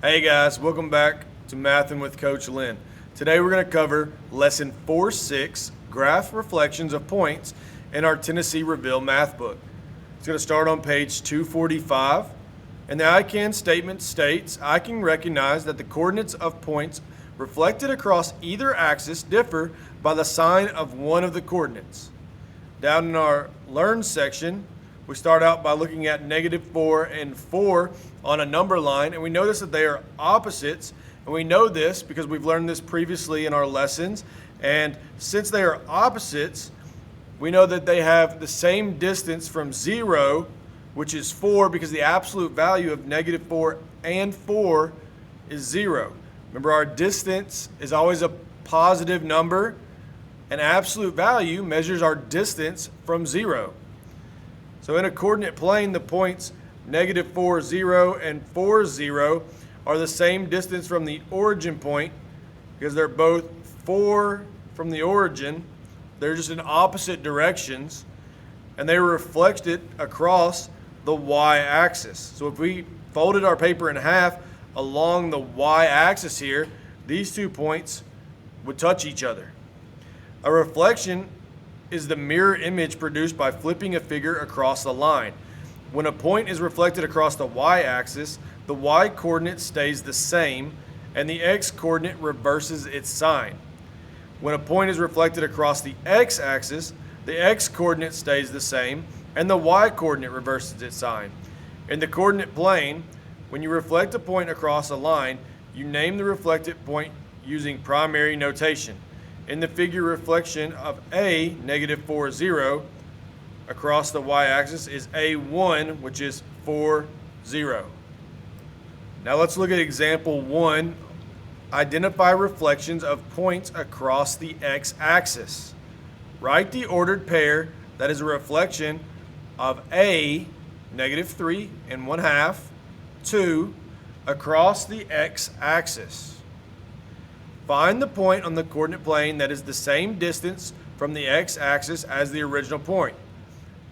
Hey guys, welcome back to Mathin' with Coach Lynn. Today we're going to cover Lesson 4-6, Graph Reflections of Points in our Tennessee Reveal math book. It's going to start on page 245, and the I can statement states, I can recognize that the coordinates of points reflected across either axis differ by the sign of one of the coordinates. Down in our Learn section, we start out by looking at -4 and 4 on a number line, and we notice that they are opposites, and we know this because we've learned this previously in our lessons. And since they are opposites, we know that they have the same distance from 0, which is 4, because the absolute value of -4 and 4 is 0. Remember, our distance is always a positive number, and absolute value measures our distance from 0. So in a coordinate plane, the points -4, 0, and 4, 0 are the same distance from the origin point because they're both 4 from the origin. They're just in opposite directions, and they reflect it across the y-axis. So if we folded our paper in half along the y-axis here, these 2 points would touch each other. A reflection is the mirror image produced by flipping a figure across the line. When a point is reflected across the y-axis, the y-coordinate stays the same, and the x-coordinate reverses its sign. When a point is reflected across the x-axis, the x-coordinate stays the same, and the y-coordinate reverses its sign. In the coordinate plane, when you reflect a point across a line, you name the reflected point using primary notation. In the figure, reflection of A, -4, 0, across the y-axis is A1, which is 4, 0. Now let's look at example 1. Identify reflections of points across the x-axis. Write the ordered pair that is a reflection of A, -3 1/2, 2, across the x-axis. Find the point on the coordinate plane that is the same distance from the x-axis as the original point.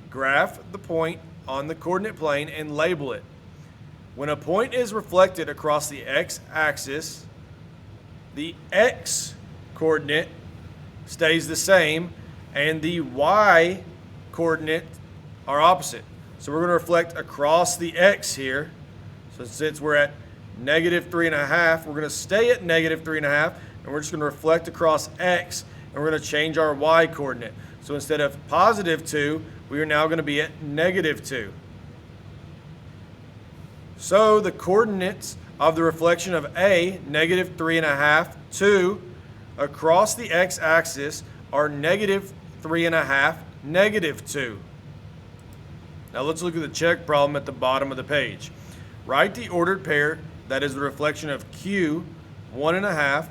Graph the point on the coordinate plane and label it. When a point is reflected across the x-axis, the x-coordinate stays the same and the y-coordinate are opposite. So we're going to reflect across the x here. So since we're at -3 1/2, we're going to stay at -3 1/2, and we're just going to reflect across x, and we're going to change our y-coordinate. So instead of +2, we are now going to be at -2. So the coordinates of the reflection of A, -3 1/2, 2, across the x-axis are -3 1/2, -2. Now let's look at the check problem at the bottom of the page. Write the ordered pair that is the reflection of Q, 1 1/2,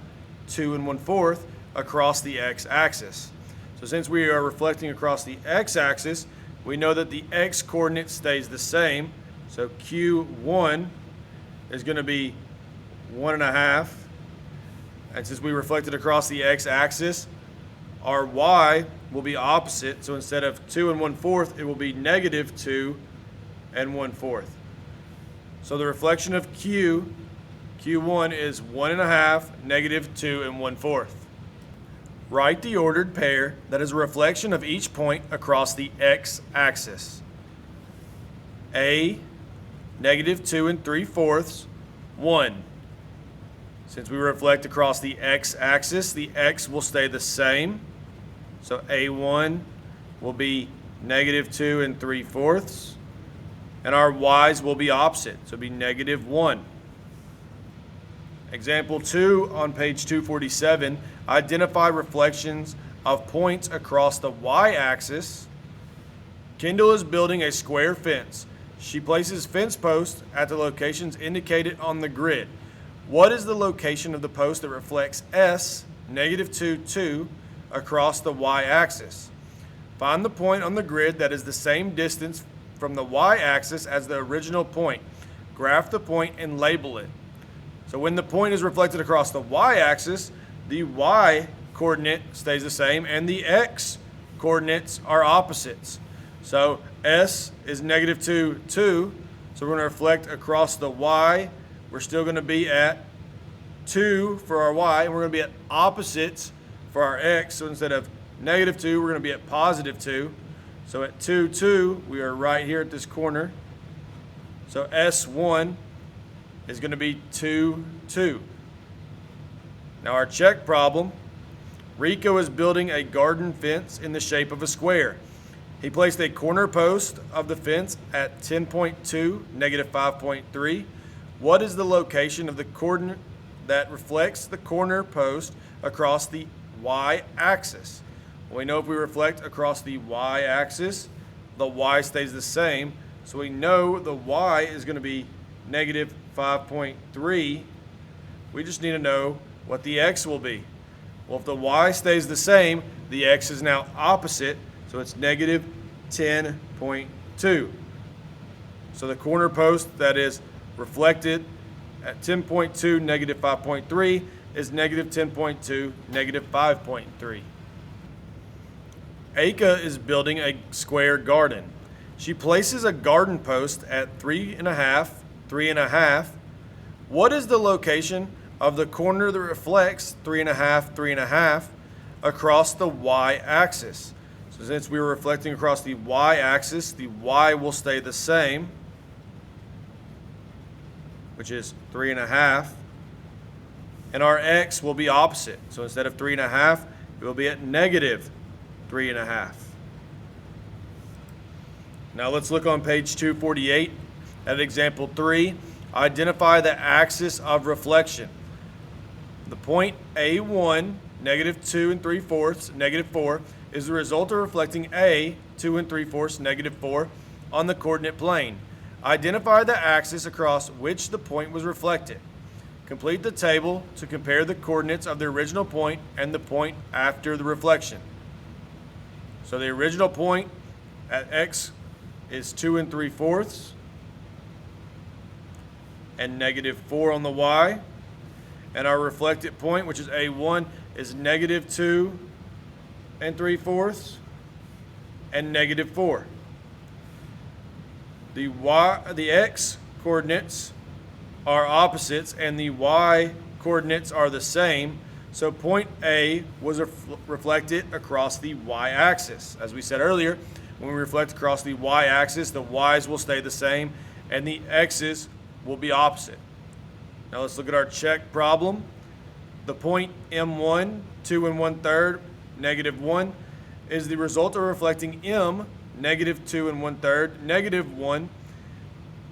2 1/4, across the x-axis. So since we are reflecting across the x-axis, we know that the x-coordinate stays the same. So Q1 is going to be 1 1/2. And since we reflected across the x-axis, our y will be opposite. So instead of 2 1/4, it will be -2 1/4. So the reflection of Q1 is 1 1/2, -2 1/4. Write the ordered pair that is a reflection of each point across the x-axis. A, -2 3/4, 1. Since we reflect across the x-axis, the x will stay the same. So A1 will be -2 3/4. And our y's will be opposite, so it'll be -1. Example 2 on page 247, identify reflections of points across the y-axis. Kendall is building a square fence. She places fence posts at the locations indicated on the grid. What is the location of the post that reflects S, -2, 2, across the y-axis? Find the point on the grid that is the same distance from the y-axis as the original point. Graph the point and label it. So when the point is reflected across the y-axis, the y-coordinate stays the same and the x-coordinates are opposites. So S is -2, 2, so we're going to reflect across the y we're still going to be at 2 for our y, and we're going to be at opposites for our x. So instead of -2, we're going to be at +2. So at 2, 2, we are right here at this corner. So S1 is going to be 2, 2. Now our check problem, Rico is building a garden fence in the shape of a square. He placed a corner post of the fence at 10.2, -5.3. What is the location of the coordinate that reflects the corner post across the y-axis? Well, we know if we reflect across the y-axis, the y stays the same. So we know the y is going to be -5.3. We just need to know what the x will be. Well, if the y stays the same, the x is now opposite, so it's -10.2. So the corner post that is reflected at 10.2, -5.3, is -10.2, -5.3. Aka is building a square garden. She places a garden post at 3.5, 3.5. What is the location of the corner that reflects 3.5, 3.5 across the y-axis? So since we were reflecting across the y-axis, the y will stay the same, which is 3.5, and our x will be opposite. So instead of 3.5, it will be at -3.5. Now let's look on page 248 at example 3. Identify the axis of reflection. The point A1, -2 3/4, -4, is the result of reflecting A, 2 3/4, -4, on the coordinate plane. Identify the axis across which the point was reflected. Complete the table to compare the coordinates of the original point and the point after the reflection. So the original point at x is 2 3/4 and -4 on the y. And our reflected point, which is A1, is -2 3/4 and -4. The x coordinates are opposites and the y coordinates are the same. So point A was reflected across the y-axis. As we said earlier, when we reflect across the y-axis, the y's will stay the same and the x's will be opposite. Now let's look at our check problem. The point M1, 2 1/3, -1, is the result of reflecting M, -2 1/3, -1,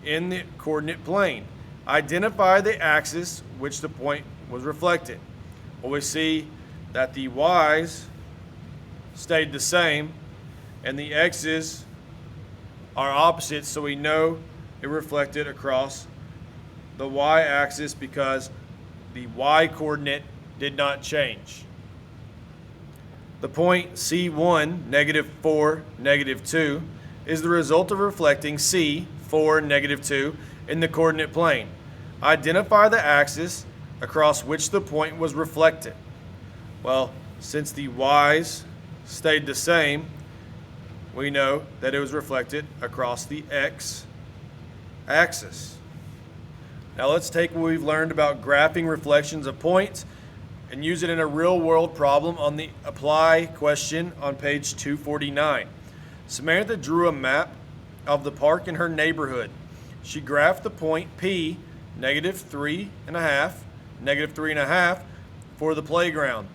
in the coordinate plane. Identify the axis which the point was reflected. Well, we see that the y's stayed the same and the x's are opposite, so we know it reflected across the y-axis because the y coordinate did not change. The point C1, -4, -2, is the result of reflecting C, 4, -2, in the coordinate plane. Identify the axis across which the point was reflected. Well, since the y's stayed the same, we know that it was reflected across the x-axis. Now let's take what we've learned about graphing reflections of points and use it in a real-world problem on the apply question on page 249. Samantha drew a map of the park in her neighborhood. She graphed the point P, -3.5, -3.5, for the playground.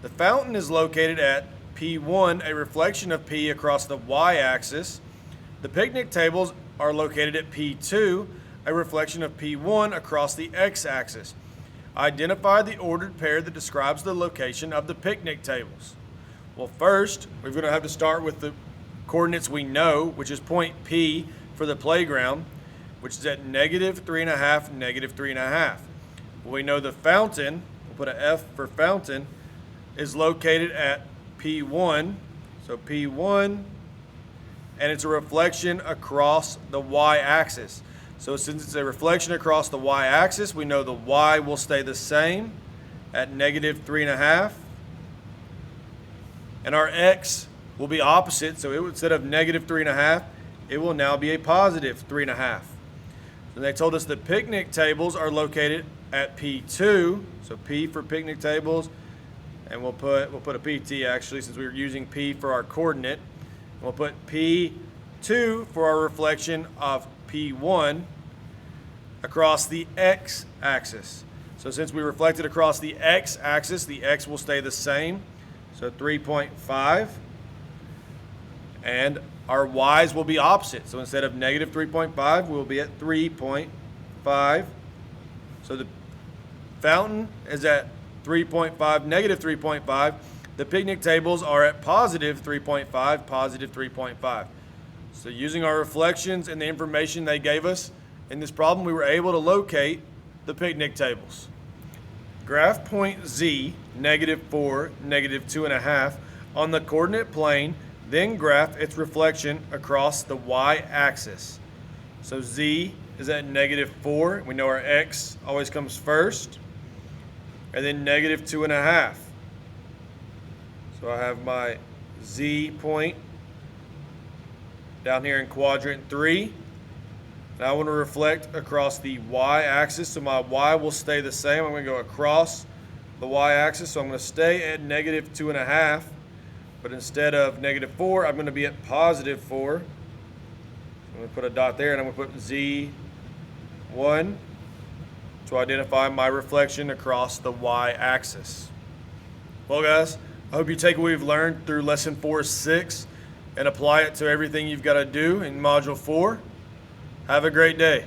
The fountain is located at P1, a reflection of P across the y-axis. The picnic tables are located at P2, a reflection of P1 across the x-axis. Identify the ordered pair that describes the location of the picnic tables. Well, first, we're going to have to start with the coordinates we know, which is point P for the playground, which is at -3.5, -3.5. Well, we know the fountain, we'll put an F for fountain, is located at P1, so P1, and it's a reflection across the y-axis. So since it's a reflection across the y-axis, we know the y will stay the same at -3.5. And our x will be opposite, so instead of -3.5, it will now be a +3.5. And they told us the picnic tables are located at P2, so P for picnic tables, and we'll put a PT actually since we were using P for our coordinate. And we'll put P2 for our reflection of P1 across the x-axis. So since we reflected across the x-axis, the x will stay the same, so 3.5. And our y's will be opposite. So instead of negative 3.5, we'll be at 3.5. So the fountain is at 3.5, negative 3.5. The picnic tables are at positive 3.5, positive 3.5. So using our reflections and the information they gave us in this problem, we were able to locate the picnic tables. Graph point Z, -4, -2.5, on the coordinate plane, then graph its reflection across the y-axis. So Z is at -4. We know our x always comes first. And then -2.5. So I have my Z point down here in quadrant 3. And I want to reflect across the y-axis, so my y will stay the same. I'm going to go across the y-axis, so I'm going to stay at -2.5. But instead of -4, I'm going to be at +4. I'm going to put a dot there, and I'm going to put Z1 to identify my reflection across the y-axis. Well, guys, I hope you take what we've learned through Lesson 4-6 and apply it to everything you've got to do in Module 4. Have a great day.